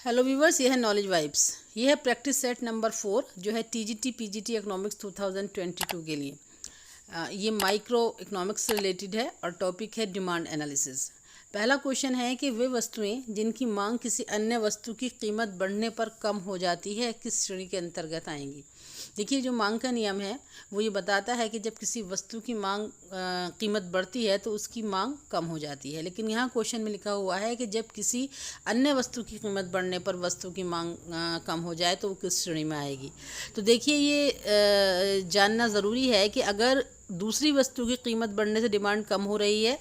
Hello viewers, ये है knowledge vibes. ये है प्रैक्टिस सेट नंबर 4 जो है टीजीटी पीजीटी इकोनॉमिक्स 2022 के लिए। ये माइक्रो इकोनॉमिक्स से रिलेटेड है और टॉपिक है डिमांड एनालिसिस। पहला क्वेश्चन है कि वे वस्तुएं जिनकी मांग किसी अन्य वस्तु की कीमत बढ़ने पर कम हो जाती है किस श्रेणी के अंतर्गत आएंगी। देखिए, जो मांग का नियम है वो ये बताता है कि जब किसी वस्तु की मांग कीमत बढ़ती है तो उसकी मांग कम हो जाती है, लेकिन यहाँ क्वेश्चन में लिखा हुआ है कि जब किसी अन्य वस्तु की कीमत बढ़ने पर वस्तु की मांग कम हो जाए तो वो किस श्रेणी में आएगी। तो देखिए, ये जानना ज़रूरी है कि अगर दूसरी वस्तु की कीमत बढ़ने से डिमांड कम हो रही है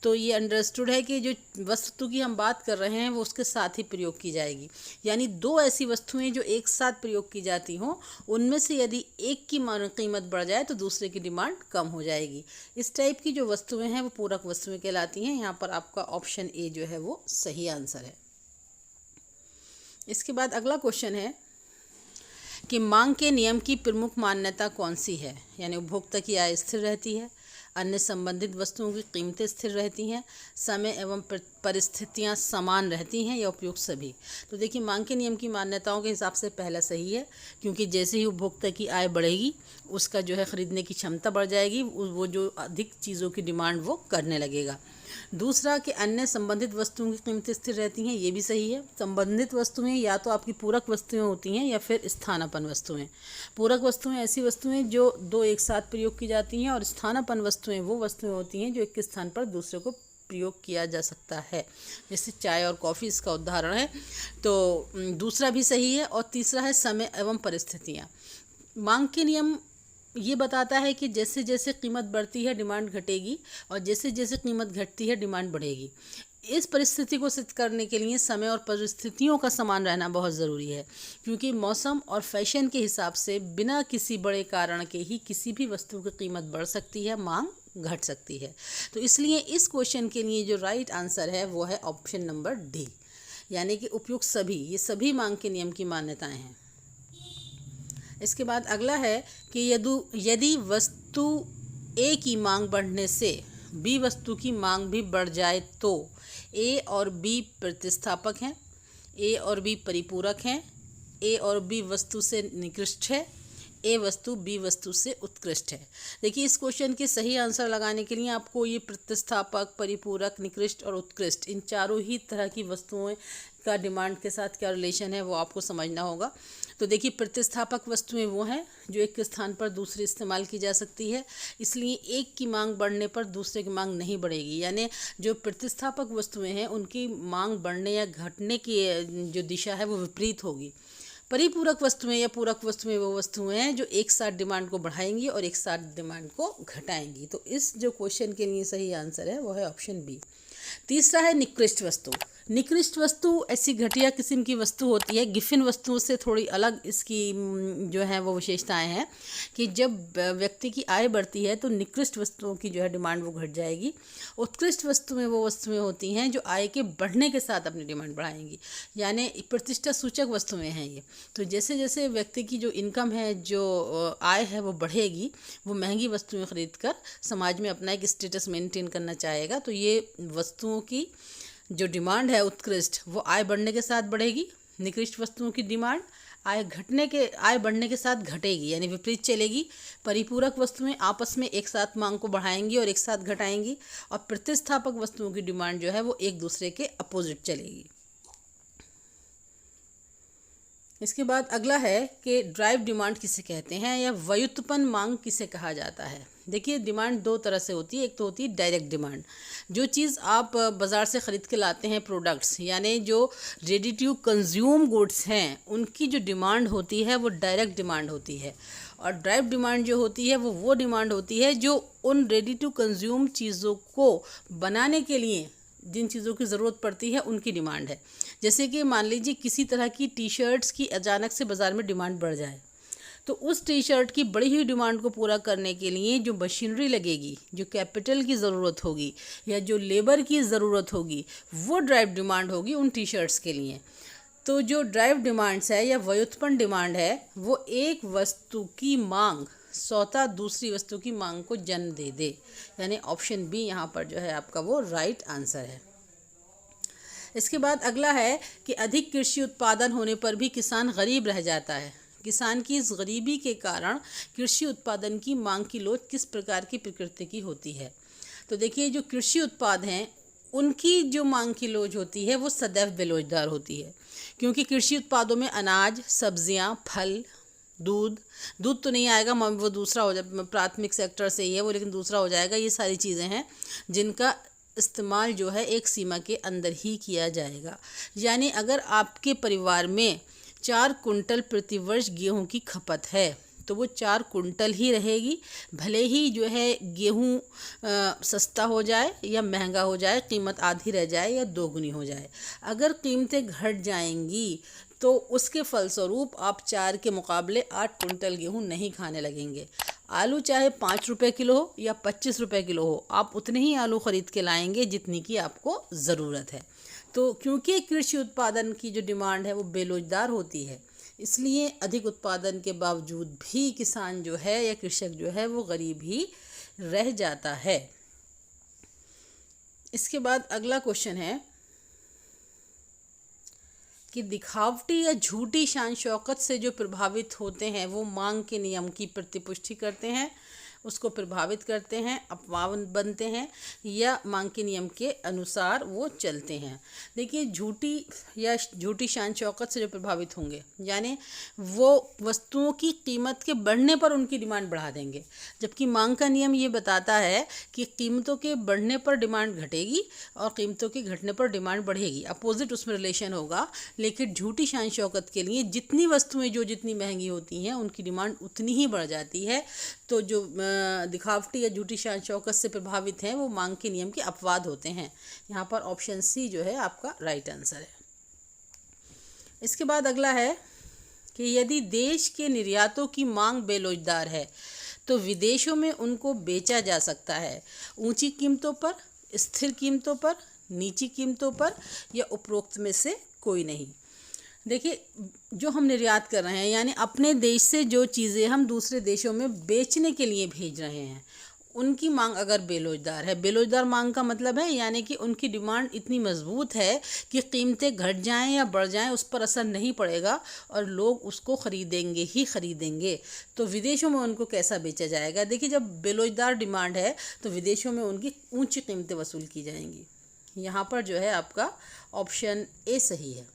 तो ये अंडरस्टूड है कि जो वस्तु की हम बात कर रहे हैं वो उसके साथ ही प्रयोग की जाएगी। यानी दो ऐसी वस्तुएं जो एक साथ प्रयोग की जाती हों, उनमें से यदि एक की कीमत बढ़ जाए तो दूसरे की डिमांड कम हो जाएगी। इस टाइप की जो वस्तुएं हैं वो पूरक वस्तुएं कहलाती हैं। यहाँ पर आपका ऑप्शन ए जो है वो सही आंसर है। इसके बाद अगला क्वेश्चन है कि मांग के नियम की प्रमुख मान्यता कौन सी है। यानी उपभोक्ता की आय स्थिर रहती है, अन्य संबंधित वस्तुओं की कीमतें स्थिर रहती हैं, समय एवं परिस्थितियां समान रहती हैं या उपयुक्त सभी। तो देखिए, मांग के नियम की मान्यताओं के हिसाब से पहला सही है, क्योंकि जैसे ही उपभोक्ता की आय बढ़ेगी उसका जो है ख़रीदने की क्षमता बढ़ जाएगी, वो जो अधिक चीज़ों की डिमांड वो करने लगेगा। दूसरा कि अन्य संबंधित वस्तुओं की कीमतें स्थिर रहती हैं, ये भी सही है। संबंधित वस्तुएं या तो आपकी पूरक वस्तुएं होती हैं या फिर स्थानापन्न वस्तुएं। पूरक वस्तुएं ऐसी वस्तुएं जो दो एक साथ प्रयोग की जाती हैं, और स्थानापन्न वस्तुएं वो वस्तुएं होती हैं जो एक के स्थान पर दूसरे को प्रयोग किया जा सकता है। जैसे चाय और कॉफ़ी इसका उदाहरण है। तो दूसरा भी सही है। और तीसरा है समय एवं परिस्थितियाँ। मांग के नियम ये बताता है कि जैसे जैसे कीमत बढ़ती है डिमांड घटेगी, और जैसे जैसे कीमत घटती है डिमांड बढ़ेगी। इस परिस्थिति को सिद्ध करने के लिए समय और परिस्थितियों का समान रहना बहुत ज़रूरी है, क्योंकि मौसम और फैशन के हिसाब से बिना किसी बड़े कारण के ही किसी भी वस्तु की कीमत बढ़ सकती है, मांग घट सकती है। तो इसलिए इस क्वेश्चन के लिए जो राइट आंसर है वो है ऑप्शन नंबर डी, यानी कि उपयुक्त सभी। ये सभी मांग के नियम की मान्यताएँ हैं। इसके बाद अगला है कि यदि वस्तु ए की मांग बढ़ने से बी वस्तु की मांग भी बढ़ जाए तो ए और बी प्रतिस्थापक हैं, ए और बी परिपूरक हैं, ए और बी वस्तु से निकृष्ट है, ए वस्तु बी वस्तु से उत्कृष्ट है। देखिए, इस क्वेश्चन के सही आंसर लगाने के लिए आपको ये प्रतिस्थापक, परिपूरक, निकृष्ट और उत्कृष्ट इन चारों ही तरह की वस्तुओं का डिमांड के साथ क्या रिलेशन है वो आपको समझना होगा। तो देखिए, प्रतिस्थापक वस्तुएं वो हैं जो एक के स्थान पर दूसरी इस्तेमाल की जा सकती है, इसलिए एक की मांग बढ़ने पर दूसरे की मांग नहीं बढ़ेगी। यानी जो प्रतिस्थापक वस्तुएं हैं उनकी मांग बढ़ने या घटने की जो दिशा है वो विपरीत होगी। परिपूरक वस्तुएं या पूरक वस्तुएं वो वस्तुएं हैं जो एक साथ डिमांड को बढ़ाएंगी और एक साथ डिमांड को घटाएंगी। तो इस जो क्वेश्चन के लिए सही आंसर है वो है ऑप्शन बी। तीसरा है निकृष्ट वस्तु। निकृष्ट वस्तु ऐसी घटिया किस्म की वस्तु होती है, गिफिन वस्तुओं से थोड़ी अलग इसकी जो है वो विशेषताएं हैं कि जब व्यक्ति की आय बढ़ती है तो निकृष्ट वस्तुओं की जो है डिमांड वो घट जाएगी। उत्कृष्ट वस्तुएं वो वस्तुएं होती हैं जो आय के बढ़ने के साथ अपनी डिमांड बढ़ाएंगी, यानी प्रतिष्ठा सूचक वस्तुएं हैं ये। तो जैसे जैसे व्यक्ति की जो इनकम है, जो आय है वो बढ़ेगी, वो महंगी वस्तुएं खरीद कर समाज में अपना एक स्टेटस मेंटेन करना चाहेगा। तो ये वस्तुओं की जो डिमांड है उत्कृष्ट, वो आय बढ़ने के साथ बढ़ेगी। निकृष्ट वस्तुओं की डिमांड आय बढ़ने के साथ घटेगी, यानी विपरीत चलेगी। परिपूरक वस्तुएं आपस में एक साथ मांग को बढ़ाएंगी और एक साथ घटाएंगी, और प्रतिस्थापक वस्तुओं की डिमांड जो है वो एक दूसरे के अपोजिट चलेगी। इसके बाद अगला है कि ड्राइव डिमांड किसे कहते हैं या व्युत्पन्न मांग किसे कहा जाता है। देखिए, डिमांड दो तरह से होती है। एक तो होती है डायरेक्ट डिमांड, जो चीज़ आप बाज़ार से ख़रीद के लाते हैं, प्रोडक्ट्स यानी जो रेडी टू कंज्यूम गुड्स हैं, उनकी जो डिमांड होती है वो डायरेक्ट डिमांड होती है। और ड्राइव डिमांड जो होती है वो डिमांड होती है जो उन रेडी टू कंज्यूम चीज़ों को बनाने के लिए जिन चीज़ों की ज़रूरत पड़ती है उनकी डिमांड है। जैसे कि मान लीजिए किसी तरह की टी शर्ट्स की अचानक से बाज़ार में डिमांड बढ़ जाए, तो उस टी शर्ट की बढ़ी हुई डिमांड को पूरा करने के लिए जो मशीनरी लगेगी, जो कैपिटल की ज़रूरत होगी या जो लेबर की ज़रूरत होगी, वो ड्राइव डिमांड होगी उन टी शर्ट्स के लिए। तो जो ड्राइव डिमांड्स है या व्युत्पन्न डिमांड है वो एक वस्तु की मांग स्वतः दूसरी वस्तु की मांग को जन्म दे, यानी ऑप्शन बी यहाँ पर जो है आपका वो राइट आंसर है। इसके बाद अगला है कि अधिक कृषि उत्पादन होने पर भी किसान गरीब रह जाता है। किसान की इस गरीबी के कारण कृषि उत्पादन की मांग की लोच किस प्रकार की प्रकृति की होती है। तो देखिए, जो कृषि उत्पाद हैं उनकी जो मांग की लोच होती है वो सदैव बेलोचदार होती है, क्योंकि कृषि उत्पादों में अनाज, सब्जियां, फल, दूध तो नहीं आएगा, वो दूसरा हो जाए, प्राथमिक सेक्टर से ही है वो, लेकिन दूसरा हो जाएगा। ये सारी चीज़ें हैं जिनका इस्तेमाल जो है एक सीमा के अंदर ही किया जाएगा। यानी अगर आपके परिवार में 4 कुंटल प्रतिवर्ष गेहूं की खपत है तो वो 4 कुंटल ही रहेगी, भले ही जो है गेहूं सस्ता हो जाए या महंगा हो जाए, कीमत आधी रह जाए या दोगुनी हो जाए। अगर कीमतें घट जाएंगी तो उसके फलस्वरूप आप 4 के मुकाबले 8 कुंटल गेहूं नहीं खाने लगेंगे। आलू चाहे 5 रुपये किलो हो या 25 रुपये किलो हो, आप उतने ही आलू ख़रीद के लाएंगे जितनी की आपको ज़रूरत है। तो क्योंकि कृषि उत्पादन की जो डिमांड है वो बेलोचदार होती है, इसलिए अधिक उत्पादन के बावजूद भी किसान जो है या कृषक जो है वो गरीब ही रह जाता है। इसके बाद अगला क्वेश्चन है कि दिखावटी या झूठी शान शौकत से जो प्रभावित होते हैं वो मांग के नियम की प्रतिपुष्टि करते हैं, उसको प्रभावित करते हैं, अपवाह बनते हैं या मांग के नियम के अनुसार वो चलते हैं। देखिए, झूठी शान शौकत से जो प्रभावित होंगे यानी वो वस्तुओं की कीमत के बढ़ने पर उनकी डिमांड बढ़ा देंगे, जबकि मांग का नियम ये बताता है कि कीमतों के बढ़ने पर डिमांड घटेगी और कीमतों के घटने पर डिमांड बढ़ेगी, अपोजिट उसमें रिलेशन होगा। लेकिन झूठी शान शौकत के लिए जितनी वस्तुएं जो जितनी महंगी होती हैं उनकी डिमांड उतनी ही बढ़ जाती है। तो जो दिखावटी या झूठी शान शौकत से प्रभावित हैं वो मांग के नियम के अपवाद होते हैं। यहाँ पर ऑप्शन सी जो है आपका राइट आंसर है। इसके बाद अगला है कि यदि देश के निर्यातों की मांग बेलोचदार है तो विदेशों में उनको बेचा जा सकता है, ऊंची कीमतों पर, स्थिर कीमतों पर, नीची कीमतों पर या उपरोक्त में से कोई नहीं। देखिए, जो हम निर्यात कर रहे हैं यानी अपने देश से जो चीज़ें हम दूसरे देशों में बेचने के लिए भेज रहे हैं उनकी मांग अगर बेलोचदार है, बेलोचदार मांग का मतलब है यानी कि उनकी डिमांड इतनी मजबूत है कि कीमतें घट जाएं या बढ़ जाएं उस पर असर नहीं पड़ेगा और लोग उसको ख़रीदेंगे ही ख़रीदेंगे। तो विदेशों में उनको कैसा बेचा जाएगा। देखिए, जब बेलोचदार डिमांड है तो विदेशों में उनकी ऊँची कीमतें वसूल की जाएंगी। यहाँ पर जो है आपका ऑप्शन ए सही है।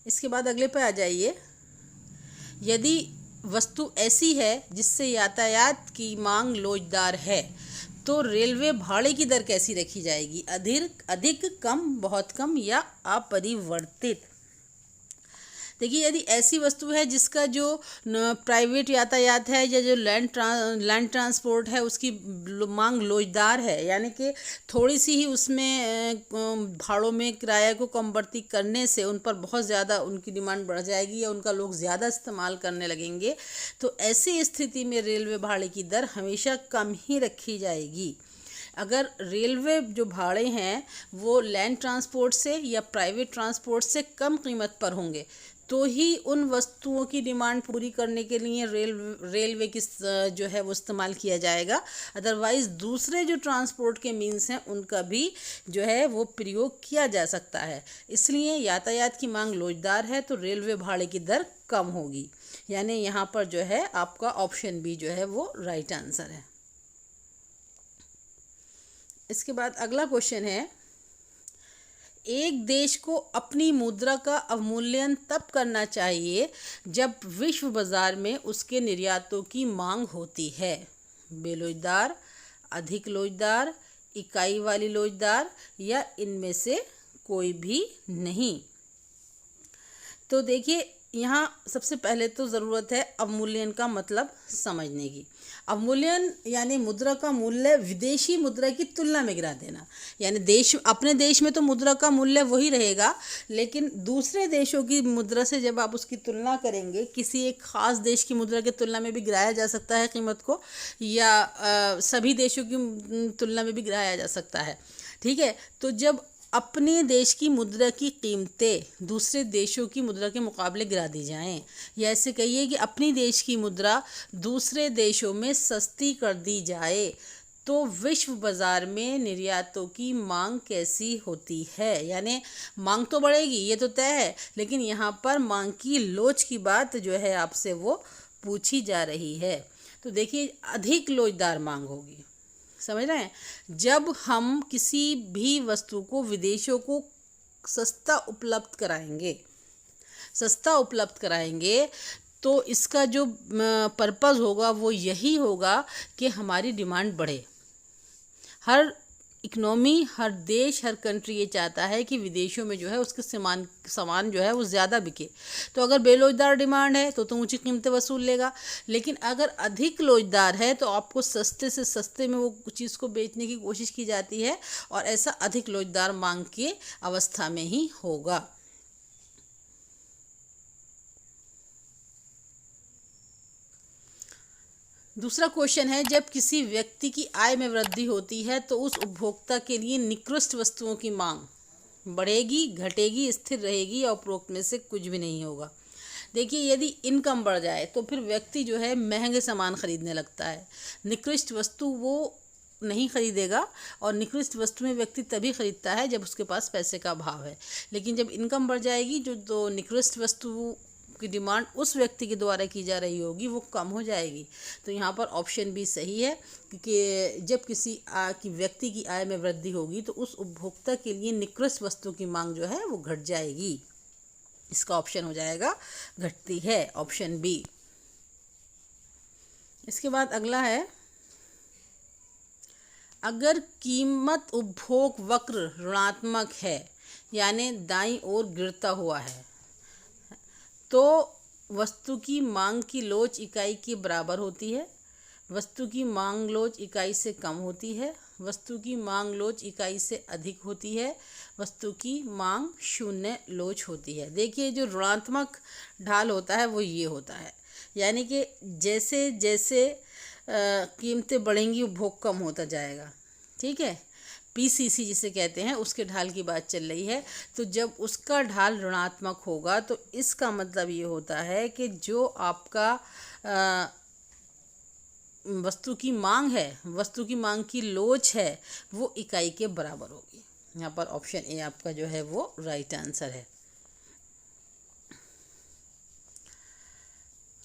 इसके बाद अगले पे आ जाइए। यदि वस्तु ऐसी है जिससे यातायात की मांग लोचदार है तो रेलवे भाड़े की दर कैसी रखी जाएगी, अधिक, कम, बहुत कम या अपरिवर्तित। देखिए, यदि ऐसी वस्तु है जिसका जो प्राइवेट यातायात है या जो लैंड ट्रांसपोर्ट है उसकी मांग लोचदार है, यानी कि थोड़ी सी ही उसमें भाड़ों में किराए को कम बढ़ती करने से उन पर बहुत ज़्यादा उनकी डिमांड बढ़ जाएगी या उनका लोग ज़्यादा इस्तेमाल करने लगेंगे, तो ऐसी स्थिति में रेलवे भाड़े की दर हमेशा कम ही रखी जाएगी। अगर रेलवे जो भाड़े हैं वो लैंड ट्रांसपोर्ट से या प्राइवेट ट्रांसपोर्ट से कम कीमत पर होंगे तो ही उन वस्तुओं की डिमांड पूरी करने के लिए रेलवे की जो है वो इस्तेमाल किया जाएगा। अदरवाइज़ दूसरे जो ट्रांसपोर्ट के मीन्स हैं उनका भी जो है वो प्रयोग किया जा सकता है। इसलिए यातायात की मांग लोचदार है तो रेलवे भाड़े की दर कम होगी, यानी यहाँ पर जो है आपका ऑप्शन बी जो है वो राइट आंसर है। इसके बाद अगला क्वेश्चन है, एक देश को अपनी मुद्रा का अवमूल्यन तब करना चाहिए जब विश्व बाजार में उसके निर्यातों की मांग होती है, बेलोचदार, अधिक लोचदार, इकाई वाली लोचदार या इनमें से कोई भी नहीं। तो देखिए, यहाँ सबसे पहले तो ज़रूरत है अवमूल्यन का मतलब समझने की। अवमूल्यन यानी मुद्रा का मूल्य विदेशी मुद्रा की तुलना में गिरा देना, यानी अपने देश में तो मुद्रा का मूल्य वही रहेगा, लेकिन दूसरे देशों की मुद्रा से जब आप उसकी तुलना करेंगे, किसी एक ख़ास देश की मुद्रा की तुलना में भी गिराया जा सकता है कीमत को, या सभी देशों की तुलना में भी गिराया जा सकता है। ठीक है, तो जब अपने देश की मुद्रा की कीमतें दूसरे देशों की मुद्रा के मुकाबले गिरा दी जाएं, या ऐसे कहिए कि अपनी देश की मुद्रा दूसरे देशों में सस्ती कर दी जाए, तो विश्व बाज़ार में निर्यातों की मांग कैसी होती है। यानी मांग तो बढ़ेगी, ये तो तय है, लेकिन यहाँ पर मांग की लोच की बात जो है आपसे वो पूछी जा रही है। तो देखिए, अधिक लोचदार मांग होगी, समझ रहे हैं। जब हम किसी भी वस्तु को विदेशों को सस्ता उपलब्ध कराएंगे तो इसका जो पर्पज़ होगा वो यही होगा कि हमारी डिमांड बढ़े। हर इकनॉमी, हर देश, हर कंट्री ये चाहता है कि विदेशों में जो है उसके सामान जो है वो ज़्यादा बिके। तो अगर बेलोचदार डिमांड है तो ऊंची कीमतें वसूल लेगा, लेकिन अगर अधिक लोचदार है तो आपको सस्ते से सस्ते में वो चीज़ को बेचने की कोशिश की जाती है, और ऐसा अधिक लोचदार मांग की अवस्था में ही होगा। दूसरा क्वेश्चन है, जब किसी व्यक्ति की आय में वृद्धि होती है तो उस उपभोक्ता के लिए निकृष्ट वस्तुओं की मांग बढ़ेगी, घटेगी, स्थिर रहेगी, या उपरोक्त में से कुछ भी नहीं होगा। देखिए, यदि इनकम बढ़ जाए तो फिर व्यक्ति जो है महंगे सामान खरीदने लगता है। निकृष्ट वस्तु वो नहीं खरीदेगा, और निकृष्ट वस्तु में व्यक्ति तभी खरीदता है जब उसके पास पैसे का अभाव है। लेकिन जब इनकम बढ़ जाएगी, जो दो निकृष्ट वस्तु की डिमांड उस व्यक्ति के द्वारा की जा रही होगी वो कम हो जाएगी। तो यहाँ पर ऑप्शन बी सही है, क्योंकि जब किसी व्यक्ति की आय में वृद्धि होगी तो उस उपभोक्ता के लिए निकृष्ट वस्तु की मांग जो है वो घट जाएगी। इसका ऑप्शन हो जाएगा घटती है, ऑप्शन बी। इसके बाद अगला है, अगर कीमत उपभोग वक्र ऋणात्मक है, यानी दाईं ओर गिरता हुआ है, तो वस्तु की मांग की लोच इकाई के बराबर होती है, वस्तु की मांग लोच इकाई से कम होती है, वस्तु की मांग लोच इकाई से अधिक होती है, वस्तु की मांग शून्य लोच होती है। देखिए, जो ऋणात्मक ढाल होता है वो ये होता है, यानी कि जैसे जैसे कीमतें बढ़ेंगी उपभोग कम होता जाएगा। ठीक है, पीसीसी जिसे कहते हैं उसके ढाल की बात चल रही है। तो जब उसका ढाल ऋणात्मक होगा तो इसका मतलब ये होता है कि जो आपका वस्तु की मांग है, वस्तु की मांग की लोच है, वो इकाई के बराबर होगी। यहाँ पर ऑप्शन ए आपका जो है वो राइट आंसर है।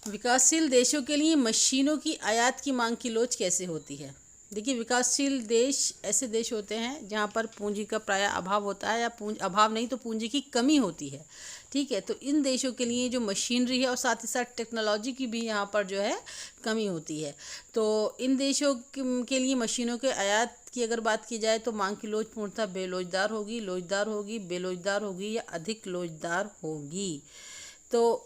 विकासशील देशों के लिए मशीनों की आयात की मांग की लोच कैसे होती है। देखिए, विकासशील देश ऐसे देश होते हैं जहाँ पर पूंजी का प्रायः अभाव होता है, या अभाव नहीं तो पूंजी की कमी होती है। ठीक है, तो इन देशों के लिए जो मशीनरी है और साथ ही साथ टेक्नोलॉजी की भी यहाँ पर जो है कमी होती है। तो इन देशों के लिए मशीनों के आयात की अगर बात की जाए तो मांग की लोच पूर्णतः बेलोचदार होगी, लोचदार होगी, बेलोचदार होगी, या अधिक लोचदार होगी। तो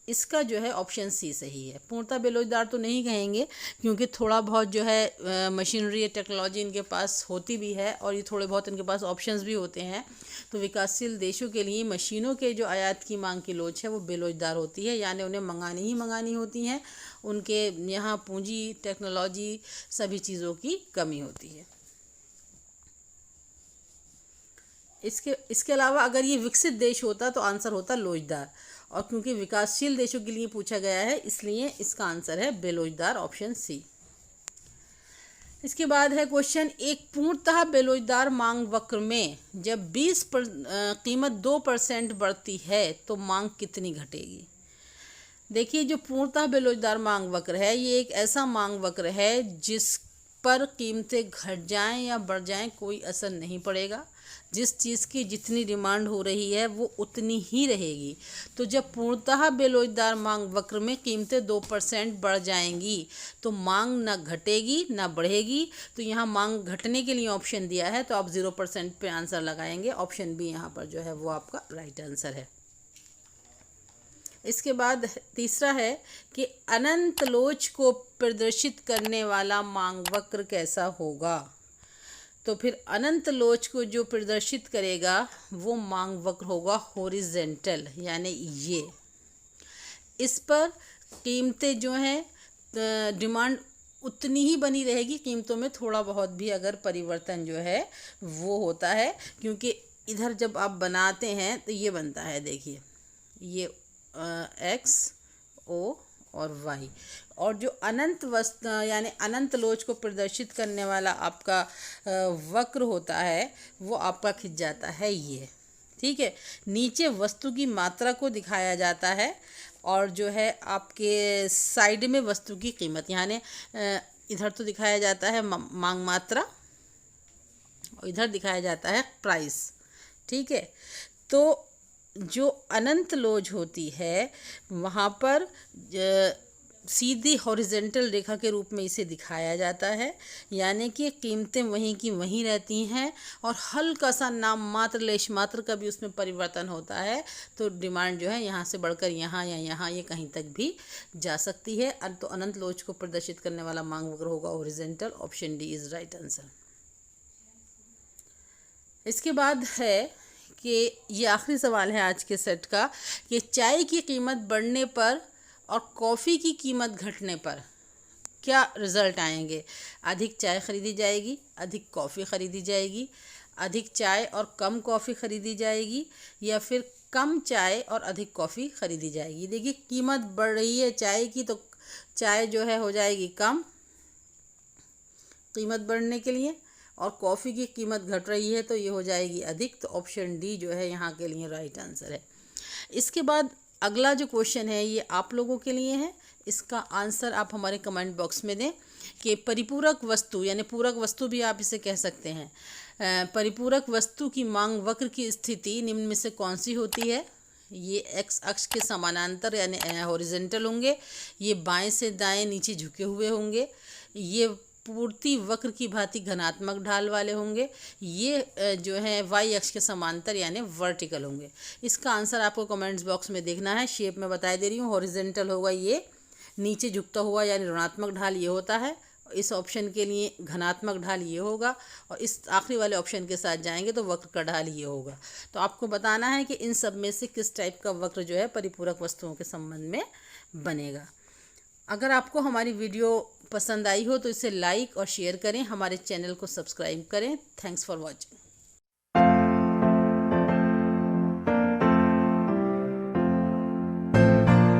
इसका जो है ऑप्शन सी सही है। पूर्णतः बेरोजगार तो नहीं कहेंगे, क्योंकि थोड़ा बहुत जो है मशीनरी या टेक्नोलॉजी इनके पास होती भी है, और ये थोड़े बहुत इनके पास ऑप्शंस भी होते हैं। तो विकासशील देशों के लिए मशीनों के जो आयात की मांग की लोच है वो बेरोजगार होती है, यानी उन्हें मंगानी होती हैं। उनके यहाँ पूंजी, टेक्नोलॉजी, सभी चीज़ों की कमी होती है। इसके अलावा अगर ये विकसित देश होता तो आंसर होता लोचदार, और क्योंकि विकासशील देशों के लिए पूछा गया है इसलिए इसका आंसर है बेलोचदार, ऑप्शन सी। इसके बाद है क्वेश्चन, एक पूर्णतः बेलोचदार मांग वक्र में जब कीमत 2% बढ़ती है तो मांग कितनी घटेगी। देखिए, जो पूर्णतः बेलोचदार मांग वक्र है ये एक ऐसा मांग वक्र है जिस पर कीमतें घट जाएं या बढ़ जाएं कोई असर नहीं पड़ेगा। जिस चीज़ की जितनी डिमांड हो रही है वो उतनी ही रहेगी। तो जब पूर्णतः बेलोचदार मांग वक्र में कीमतें 2% बढ़ जाएंगी तो मांग ना घटेगी ना बढ़ेगी। तो यहाँ मांग घटने के लिए ऑप्शन दिया है, तो आप 0% पे आंसर लगाएंगे। ऑप्शन बी यहाँ पर जो है वो आपका राइट आंसर है। इसके बाद तीसरा है कि अनंत लोच को प्रदर्शित करने वाला मांग वक्र कैसा होगा। तो फिर अनंत लोच को जो प्रदर्शित करेगा वो मांग वक्र होगा हॉरिजेंटल, यानी ये इस पर कीमतें जो हैं डिमांड उतनी ही बनी रहेगी, कीमतों में थोड़ा बहुत भी अगर परिवर्तन जो है वो होता है, क्योंकि इधर जब आप बनाते हैं तो ये बनता है, देखिए ये XO और वाई। और जो अनंत वस्तु यानी अनंत लोच को प्रदर्शित करने वाला आपका वक्र होता है वो आपका खिंच जाता है ये, ठीक है। नीचे वस्तु की मात्रा को दिखाया जाता है और जो है आपके साइड में वस्तु की कीमत, यानी इधर तो दिखाया जाता है मांग मात्रा और इधर दिखाया जाता है प्राइस, ठीक है। तो जो अनंत लोच होती है वहाँ पर सीधी हॉरिजेंटल रेखा के रूप में इसे दिखाया जाता है, यानी कि कीमतें वहीं की वहीं रहती हैं और हल्का सा नाम मात्र लेश मात्र का भी उसमें परिवर्तन होता है। तो डिमांड जो है यहाँ से बढ़कर यहाँ या यहाँ ये कहीं तक भी जा सकती है। तो अनंत लोच को प्रदर्शित करने वाला मांग वक्र होगा horizontal. Option D is right answer. इसके बाद है कि ये आखिरी सवाल है आज के सेट का कि चाय की कीमत बढ़ने पर और कॉफ़ी की कीमत घटने पर क्या रिज़ल्ट आएंगे। अधिक चाय ख़रीदी जाएगी, अधिक कॉफ़ी ख़रीदी जाएगी, अधिक चाय और कम कॉफ़ी ख़रीदी जाएगी, या फिर कम चाय और अधिक कॉफ़ी ख़रीदी जाएगी। देखिए कीमत बढ़ रही है चाय की तो चाय जो है हो जाएगी कम कीमत बढ़ने के लिए, और कॉफ़ी की कीमत घट रही है तो ये हो जाएगी अधिक। तो ऑप्शन डी जो है यहाँ के लिए राइट आंसर है। इसके बाद अगला जो क्वेश्चन है ये आप लोगों के लिए है। इसका आंसर आप हमारे कमेंट बॉक्स में दें कि परिपूरक वस्तु यानी पूरक वस्तु भी आप इसे कह सकते हैं। परिपूरक वस्तु की मांग वक्र की स्थिति निम्न में से कौन सी होती है। ये एक्स अक्ष के समानांतर यानी हॉरिजेंटल होंगे, ये बाएं से दाएं नीचे झुके हुए होंगे, ये पूर्ति वक्र की भांति घनात्मक ढाल वाले होंगे, ये जो है वाई अक्ष के समांतर यानी वर्टिकल होंगे। इसका आंसर आपको कमेंट्स बॉक्स में देखना है। शेप में बता दे रही हूँ, हॉरिजेंटल होगा ये, नीचे झुकता हुआ यानी ऋणात्मक ढाल ये होता है। इस ऑप्शन के लिए घनात्मक ढाल ये होगा और इस आखिरी वाले ऑप्शन के साथ जाएंगे तो वक्र का ढाल ये होगा। तो आपको बताना है कि इन सब में से किस टाइप का वक्र जो है परिपूरक वस्तुओं के संबंध में बनेगा। अगर आपको हमारी वीडियो पसंद आई हो तो इसे लाइक और शेयर करें, हमारे चैनल को सब्सक्राइब करें। Thanks for watching.